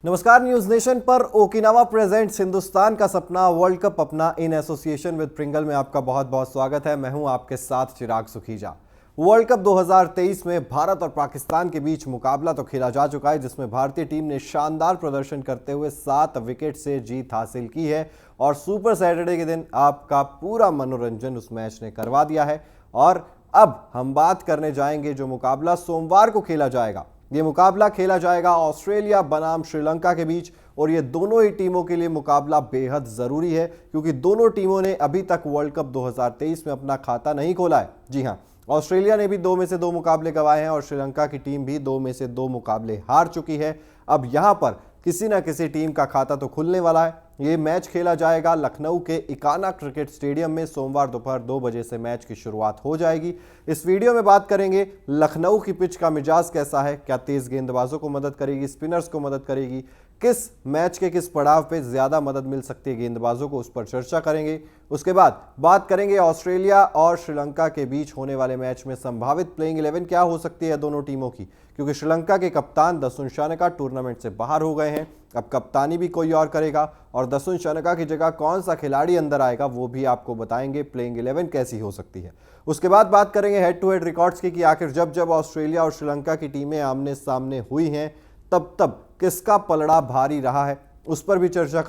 नमस्कार, news nation पर Okinawa presents Hindustan का सपना वर्ल्ड कप अपना इन एसोसिएशन विद प्रिंगल में आपका बहुत बहुत स्वागत है। मैं हूं आपके साथ चिराग सुखीजा। वर्ल्ड कप 2023 में भारत और पाकिस्तान के बीच मुकाबला तो खेला जा चुका है, जिसमें भारतीय टीम ने शानदार प्रदर्शन करते हुए 7 विकेट से जीत हासिल की है और सुपर सैटरडे के दिन आपका पूरा मनोरंजन उस मैच ने करवा दिया है। और अब हम बात करने जाएंगे जो मुकाबला सोमवार को खेला जाएगा। ये मुकाबला खेला जाएगा ऑस्ट्रेलिया बनाम श्रीलंका के बीच और ये दोनों ही टीमों के लिए मुकाबला बेहद जरूरी है, क्योंकि दोनों टीमों ने अभी तक वर्ल्ड कप 2023 में अपना खाता नहीं खोला है। जी हां, ऑस्ट्रेलिया ने भी 2 में से 2 मुकाबले गंवाए हैं और श्रीलंका की टीम भी 2 में से 2 मुकाबले हार चुकी है। अब यहां पर किसी ना किसी टीम का खाता तो खुलने वाला है। ये मैच खेला जाएगा लखनऊ के इकाना क्रिकेट स्टेडियम में। सोमवार दोपहर 2 बजे से मैच की शुरुआत हो जाएगी। इस वीडियो में बात करेंगे लखनऊ की पिच का मिजाज कैसा है, क्या तेज गेंदबाजों को मदद करेगी, स्पिनर्स को मदद करेगी, किस मैच के किस पड़ाव पे ज्यादा मदद मिल सकती है गेंदबाजों को, उस पर चर्चा करेंगे। उसके बाद बात करेंगे ऑस्ट्रेलिया और श्रीलंका के बीच होने वाले मैच में संभावित प्लेइंग 11 क्या हो सकती है दोनों टीमों की, क्योंकि श्रीलंका के कप्तान दसुन शानका टूर्नामेंट से बाहर हो गए हैं। अब कप्तानी भी कोई और करेगा और दसुन शानका की जगह कौन सा खिलाड़ी अंदर आएगा वो भी आपको बताएंगे। प्लेइंग 11 कैसी हो सकती है। उसके बाद बात करेंगे हेड टू हेड रिकॉर्ड्स की कि आखिर जब जब ऑस्ट्रेलिया और श्रीलंका की टीमें आमने सामने हुई हैं तब तब किसका पलड़ा भारी रहा है, उस पर भी चर्चा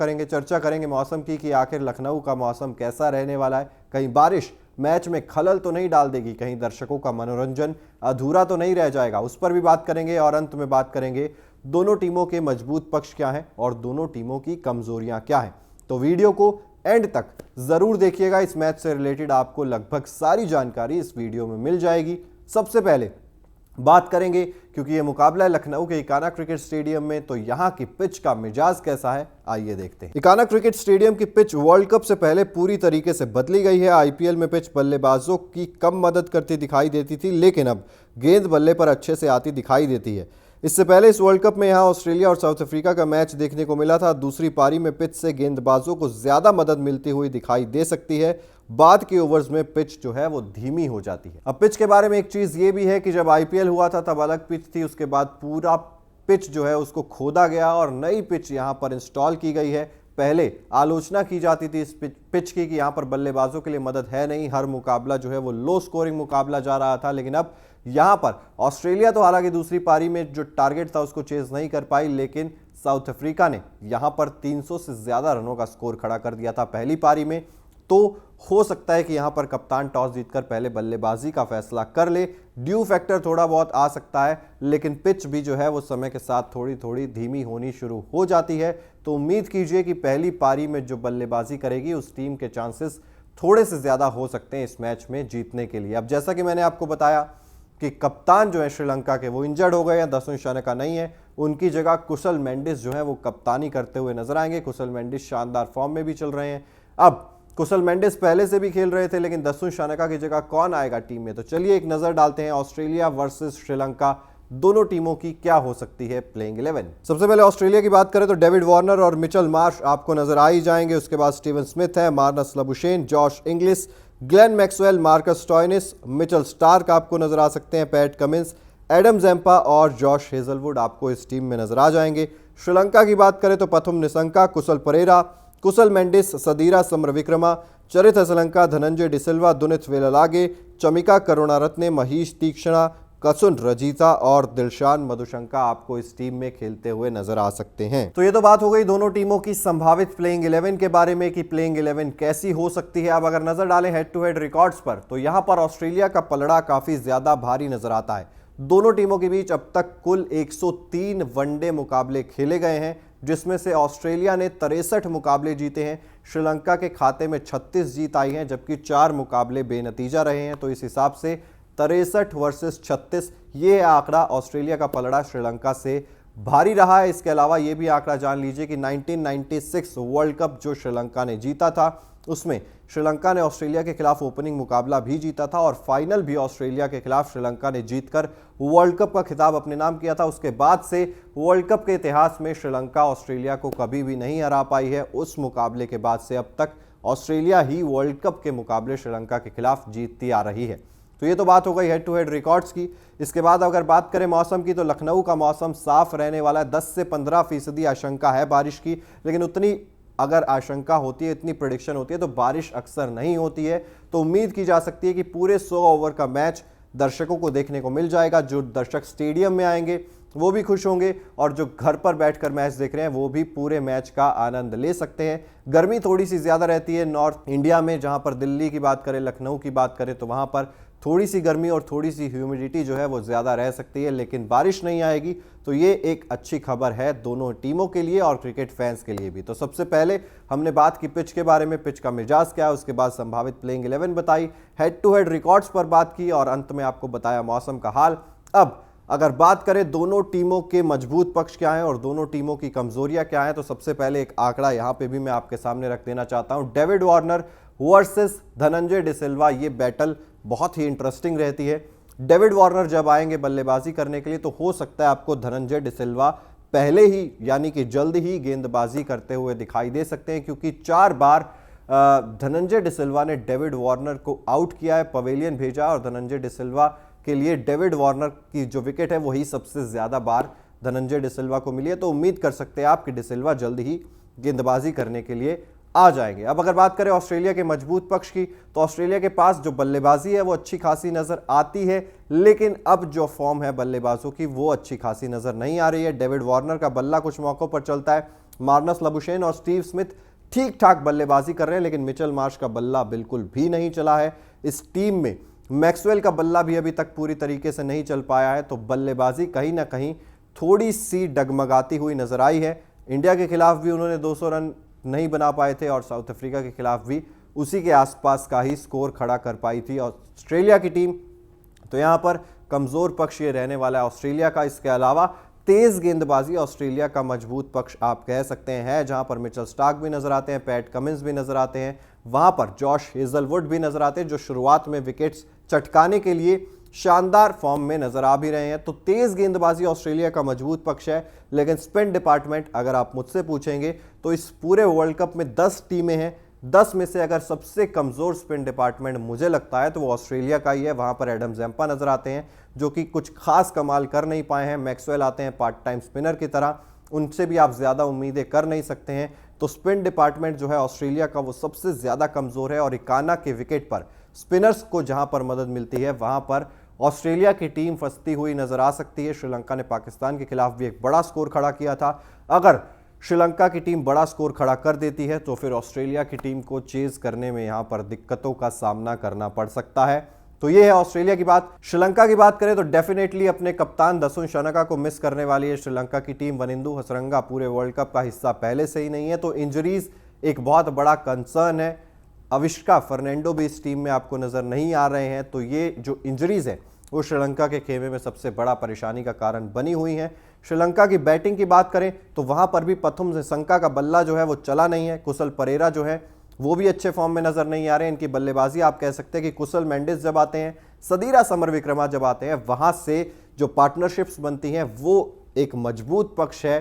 करेंगे मौसम की कि आखिर लखनऊ का मौसम कैसा रहने वाला है, कहीं बारिश मैच में खलल तो नहीं डाल देगी, कहीं दर्शकों का मनोरंजन अधूरा तो नहीं रह जाएगा, उस पर भी बात करेंगे। और अंत में बात करेंगे दोनों टीमों के मजबूत पक्ष क्या हैं और दोनों टीमों की कमजोरियां क्या हैं। तो वीडियो को एंड तक जरूर देखिएगा। इस मैच से रिलेटेड आपको लगभग सारी जानकारी इस वीडियो में मिल जाएगी। सबसे पहले बात करेंगे, क्योंकि यह मुकाबला है लखनऊ के इकाना क्रिकेट स्टेडियम में, तो यहां की पिच का मिजाज कैसा है आइए देखते हैं। इकाना क्रिकेट स्टेडियम की पिच वर्ल्ड कप से पहले पूरी तरीके से बदली गई है। आईपीएल में पिच बल्लेबाजों की कम मदद करती दिखाई देती थी, लेकिन अब गेंद बल्ले पर अच्छे से आती दिखाई देती है। इससे पहले इस वर्ल्ड कप में यहां ऑस्ट्रेलिया और साउथ अफ्रीका का मैच देखने को मिला था। दूसरी पारी में पिच से गेंदबाजों को ज्यादा मदद मिलती हुई दिखाई दे सकती है। बाद के ओवर्स में पिच जो है वो धीमी हो जाती है। अब पिच के बारे में एक चीज ये भी है कि जब आईपीएल हुआ था तब अलग पिच थी, उसके बाद पूरा पिच जो है उसको खोदा गया और नई पिच यहां पर इंस्टॉल की गई है। पहले आलोचना की जाती थी इस पिच की कि यहां पर बल्लेबाजों के लिए मदद है नहीं, हर मुकाबला जो है वो लो स्कोरिंग मुकाबला जा रहा था। लेकिन अब यहां पर ऑस्ट्रेलिया तो हालांकि दूसरी पारी में जो टारगेट था उसको चेज नहीं कर पाई, लेकिन साउथ अफ्रीका ने यहां पर 300 से ज्यादा रनों का स्कोर खड़ा कर दिया था पहली पारी में। तो हो सकता है कि यहां पर कप्तान टॉस जीतकर पहले बल्लेबाजी का फैसला कर ले। ड्यू फैक्टर थोड़ा बहुत आ सकता है, लेकिन पिच भी जो है वो समय के साथ थोड़ी थोड़ी धीमी होनी शुरू हो जाती है। तो उम्मीद कीजिए कि पहली पारी में जो बल्लेबाजी करेगी उस टीम के चांसेस थोड़े से ज्यादा हो सकते हैं इस मैच में जीतने के लिए। अब जैसा कि मैंने आपको बताया कि कप्तान जो है श्रीलंका के वो इंजर्ड हो गए हैं, दसुन शानका नहीं है, उनकी जगह कुशल मेंडिस जो है वो कप्तानी करते हुए नजर आएंगे। कुशल मेंडिस शानदार फॉर्म में भी चल रहे हैं। अब कुशल मेंडिस पहले से भी खेल रहे थे, लेकिन दसुन शानका की जगह कौन आएगा टीम में, तो चलिए एक नजर डालते हैं ऑस्ट्रेलिया वर्सेस श्रीलंका दोनों टीमों की क्या हो सकती है प्लेइंग 11। सबसे पहले ऑस्ट्रेलिया की बात करें तो डेविड वार्नर और मिचेल मार्श आपको नजर आ ही जाएंगे। उसके बाद स्टीवन स्मिथ है, Marnus Labuschagne, Josh Inglis, Glenn Maxwell, Marcus Stoinis, Mitchell Starc आपको नजर आ सकते हैं, पैट कमिंस, एडम ज़ेम्पा और जॉश हेजलवुड आपको इस टीम में नजर आ जाएंगे। श्रीलंका की बात करें तो पथुम निसंका, कुशल परेरा, कुशल मेंडिस, सदीरा समरविक्रमा, चरित असलंका, धनंजय डिसिल्वा, दुनित वेलालागे, चमिका करुणारत्ने, महीश तीक्ष्णा, कसुन रजीता और दिलशान मधुशंका आपको इस टीम में खेलते हुए नजर आ सकते हैं। तो ये तो बात हो गई दोनों टीमों की संभावित प्लेइंग 11 के बारे में कि प्लेइंग 11 कैसी हो सकती है। अब अगर नजर डालें हेड टू हेड रिकॉर्ड्स पर तो यहां पर ऑस्ट्रेलिया का पलड़ा काफी ज्यादा भारी नजर आता है। दोनों टीमों के बीच अब तक कुल 103 वनडे मुकाबले खेले गए हैं, जिसमें से ऑस्ट्रेलिया ने 63 मुकाबले जीते हैं। श्रीलंका के खाते में 36 जीत आई हैं, जबकि 4 मुकाबले बेनतीजा रहे हैं। तो इस हिसाब से 63 वर्सेस 36 ये आंकड़ा ऑस्ट्रेलिया का पलड़ा श्रीलंका से भारी रहा है। इसके अलावा ये भी आंकड़ा जान लीजिए कि 1996 वर्ल्ड कप जो श्रीलंका ने जीता था उसमें श्रीलंका ने ऑस्ट्रेलिया के खिलाफ ओपनिंग मुकाबला भी जीता था और फाइनल भी ऑस्ट्रेलिया के खिलाफ श्रीलंका ने जीतकर वर्ल्ड कप का खिताब अपने नाम किया था। उसके बाद से वर्ल्ड कप के इतिहास में श्रीलंका ऑस्ट्रेलिया को कभी भी नहीं हरा पाई है। उस मुकाबले के बाद से अब तक ऑस्ट्रेलिया ही वर्ल्ड कप के मुकाबले श्रीलंका के खिलाफ जीतती आ रही है। तो ये तो बात हो गई हेड टू हेड रिकॉर्ड्स की। इसके बाद अगर बात करें मौसम की, तो लखनऊ का मौसम साफ रहने वाला है। 10 से 15% आशंका है बारिश की, लेकिन उतनी अगर आशंका होती है, इतनी प्रेडिक्शन होती है, तो बारिश अक्सर नहीं होती है। तो उम्मीद की जा सकती है कि पूरे 100 ओवर का मैच दर्शकों को देखने को मिल जाएगा। जो दर्शक स्टेडियम में आएंगे वो भी खुश होंगे, और जो घर पर बैठकर मैच देख रहे हैं वो भी पूरे मैच का आनंद ले सकते हैं। गर्मी थोड़ी सी ज़्यादा रहती है नॉर्थ इंडिया में, जहां पर दिल्ली की बात करें, लखनऊ की बात करें, तो वहां पर थोड़ी सी गर्मी और थोड़ी सी ह्यूमिडिटी जो है वो ज़्यादा रह सकती है, लेकिन बारिश नहीं आएगी। तो ये एक अच्छी खबर है दोनों टीमों के लिए और क्रिकेट फैंस के लिए भी। तो सबसे पहले हमने बात की पिच के बारे में, पिच का मिजाज क्या है, उसके बाद संभावित प्लेइंग 11 बताई, हेड टू हेड रिकॉर्ड्स पर बात की, और अंत में आपको बताया मौसम का हाल। अब अगर बात करें दोनों टीमों के मजबूत पक्ष क्या हैं और दोनों टीमों की कमजोरियां क्या हैं, तो सबसे पहले एक आंकड़ा यहां पे भी मैं आपके सामने रख देना चाहता हूं। David Warner versus Dhananjaya de Silva, ये बैटल बहुत ही इंटरेस्टिंग रहती है। डेविड वार्नर जब आएंगे बल्लेबाजी करने के लिए, तो हो सकता है आपको धनंजय डिसिल्वा पहले ही यानी कि जल्द ही गेंदबाजी करते हुए दिखाई दे सकते हैं, क्योंकि 4 बार धनंजय डिसिल्वा ने डेविड वार्नर को आउट किया है, पवेलियन भेजा, और धनंजय डिसिल्वा के लिए डेविड वार्नर की जो विकेट है वही सबसे ज्यादा बार धनंजय डिसिल्वा को मिली है। तो उम्मीद कर सकते हैं आप कि डिसिल्वा जल्द ही गेंदबाजी करने के लिए आ जाएंगे। अब अगर बात करें ऑस्ट्रेलिया के मजबूत पक्ष की, तो ऑस्ट्रेलिया के पास जो बल्लेबाजी है वो अच्छी खासी नजर आती है, लेकिन अब जो फॉर्म है बल्लेबाजों की वो अच्छी खासी नजर नहीं आ रही है। डेविड वार्नर का बल्ला कुछ मौकों पर चलता है, मार्नस लबुशेन और स्टीव स्मिथ ठीक ठाक बल्लेबाजी कर रहे हैं, लेकिन मिचेल मार्श का बल्ला बिल्कुल भी नहीं चला है। इस टीम में मैक्सवेल का बल्ला भी अभी तक पूरी तरीके से नहीं चल पाया है, तो बल्लेबाजी कहीं ना कहीं थोड़ी सी डगमगाती हुई नजर आई है। इंडिया के खिलाफ भी उन्होंने 200 रन नहीं बना पाए थे, और साउथ अफ्रीका के खिलाफ भी उसी के आसपास का ही स्कोर खड़ा कर पाई थी ऑस्ट्रेलिया की टीम। तो यहां पर कमजोर पक्ष ये रहने वाला है ऑस्ट्रेलिया का। इसके अलावा तेज गेंदबाजी ऑस्ट्रेलिया का मजबूत पक्ष आप कह सकते हैं, जहां पर मिचेल स्टार्क भी नजर आते हैं, पैट कमिंस भी नजर आते हैं, वहां पर जॉश हेजलवुड भी नजर आते हैं, जो शुरुआत में विकेट्स चटकाने के लिए शानदार फॉर्म में नजर आ भी रहे हैं। तो तेज गेंदबाजी ऑस्ट्रेलिया का मजबूत पक्ष है, लेकिन स्पिन डिपार्टमेंट अगर आप मुझसे पूछेंगे तो इस पूरे वर्ल्ड कप में 10 टीमें हैं, 10 में से अगर सबसे कमजोर स्पिन डिपार्टमेंट मुझे लगता है तो वो ऑस्ट्रेलिया का ही है। वहां पर एडम जैम्पा नजर आते हैं, जो कि कुछ खास कमाल कर नहीं पाए हैं। मैक्सवेल आते हैं पार्ट टाइम स्पिनर की तरह, उनसे भी आप ज्यादा उम्मीदें कर नहीं सकते हैं। तो स्पिन डिपार्टमेंट जो है ऑस्ट्रेलिया का वो सबसे ज्यादा कमजोर है, और इकाना के विकेट पर स्पिनर्स को जहां पर मदद मिलती है वहां पर ऑस्ट्रेलिया की टीम फंसती हुई नजर आ सकती है। श्रीलंका ने पाकिस्तान के खिलाफ भी एक बड़ा स्कोर खड़ा किया था। अगर श्रीलंका की टीम बड़ा स्कोर खड़ा कर देती है तो फिर ऑस्ट्रेलिया की टीम को चेज करने में यहां पर दिक्कतों का सामना करना पड़ सकता है। तो ये है ऑस्ट्रेलिया की बात। श्रीलंका की बात करें तो डेफिनेटली अपने कप्तान दसुन शनका को मिस करने वाली है श्रीलंका की टीम। वनिंदु हसरंगा पूरे वर्ल्ड कप का हिस्सा पहले से ही नहीं है, तो इंजरीज एक बहुत बड़ा कंसर्न है। अविष्का फर्नांडो भी इस टीम में आपको नजर नहीं आ रहे हैं, तो ये जो इंजरीज है वो श्रीलंका के खेमे में सबसे बड़ा परेशानी का कारण बनी हुई है। श्रीलंका की बैटिंग की बात करें तो वहां पर भी प्रथम निशंका का बल्ला जो है वो चला नहीं है। कुशल परेरा जो है वो भी अच्छे फॉर्म में नजर नहीं आ रहे हैं। इनकी बल्लेबाजी आप कह सकते हैं कि कुशल मेंडिस जब आते हैं, सदीरा समर विक्रमा जब आते हैं, वहां से जो पार्टनरशिप्स बनती हैं वो एक मजबूत पक्ष है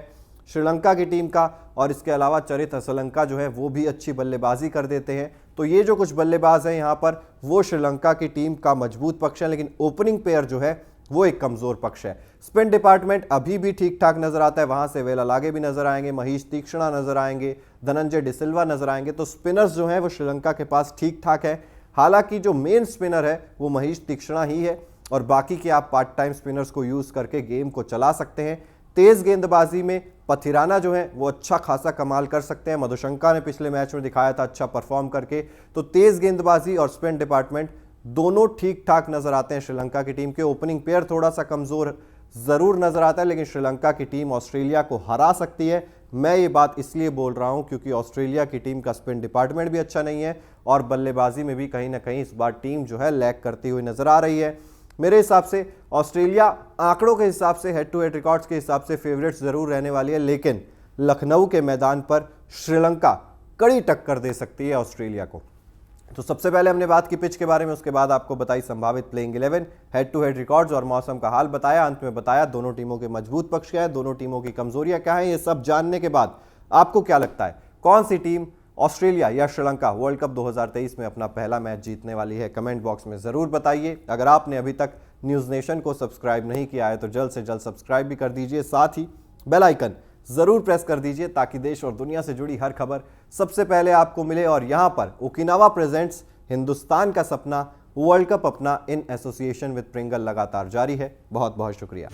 श्रीलंका की टीम का। और इसके अलावा चरित हसलंका जो है वो भी अच्छी बल्लेबाजी कर देते हैं। तो ये जो कुछ बल्लेबाज हैं यहाँ पर वो श्रीलंका की टीम का मजबूत पक्ष है, लेकिन ओपनिंग पेयर जो है वो एक कमजोर पक्ष है। स्पिन डिपार्टमेंट अभी भी ठीक ठाक नजर आता है, वहां से वेलालागे भी नजर आएंगे, महीश तीक्ष्णा नजर आएंगे, धनंजय डिसिल्वा नजर आएंगे। तो स्पिनर्स जो हैं वो श्रीलंका के पास ठीक ठाक है। हालांकि जो मेन स्पिनर है वो महीश तीक्ष्णा ही है, और बाकी के आप पार्ट टाइम स्पिनर्स को यूज करके गेम को चला सकते हैं। तेज गेंदबाजी में पथिराना जो है वो अच्छा खासा कमाल कर सकते हैं। मधुशंका ने पिछले मैच में दिखाया था अच्छा परफॉर्म करके। तो तेज गेंदबाजी और स्पिन डिपार्टमेंट दोनों ठीक ठाक नजर आते हैं श्रीलंका की टीम के। ओपनिंग पेयर थोड़ा सा कमजोर जरूर नजर आता है, लेकिन श्रीलंका की टीम ऑस्ट्रेलिया को हरा सकती है। मैं ये बात इसलिए बोल रहा हूं क्योंकि ऑस्ट्रेलिया की टीम का स्पिन डिपार्टमेंट भी अच्छा नहीं है, और बल्लेबाजी में भी कहीं ना कहीं इस बार टीम जो है लैग करती हुई नजर आ रही है। मेरे हिसाब से ऑस्ट्रेलिया आंकड़ों के हिसाब से, हेड टू हेड रिकॉर्ड्स के हिसाब से फेवरेट्स जरूर रहने वाली है, लेकिन लखनऊ के मैदान पर श्रीलंका कड़ी टक्कर दे सकती है ऑस्ट्रेलिया को। तो सबसे पहले हमने बात की पिच के बारे में, उसके बाद आपको बताई संभावित playing 11, head to head records और मौसम का हाल बताया। अंत में बताया दोनों टीमों के मजबूत पक्ष क्या है, दोनों टीमों की कमजोरियां क्या है। ये सब जानने के बाद आपको क्या लगता है कौन सी टीम ऑस्ट्रेलिया या श्रीलंका वर्ल्ड कप 2023 में अपना पहला मैच जीतने वाली है? कमेंट बॉक्स में ज़रूर बताइए। अगर आपने अभी तक न्यूज़ नेशन को सब्सक्राइब नहीं किया है तो जल्द से जल्द सब्सक्राइब भी कर दीजिए, साथ ही बेल आइकन ज़रूर प्रेस कर दीजिए ताकि देश और दुनिया से जुड़ी हर खबर सबसे पहले आपको मिले। और यहाँ पर ओकिनावा प्रेजेंट्स हिंदुस्तान का सपना वर्ल्ड कप अपना इन एसोसिएशन विद प्रिंगल लगातार जारी है। बहुत बहुत शुक्रिया।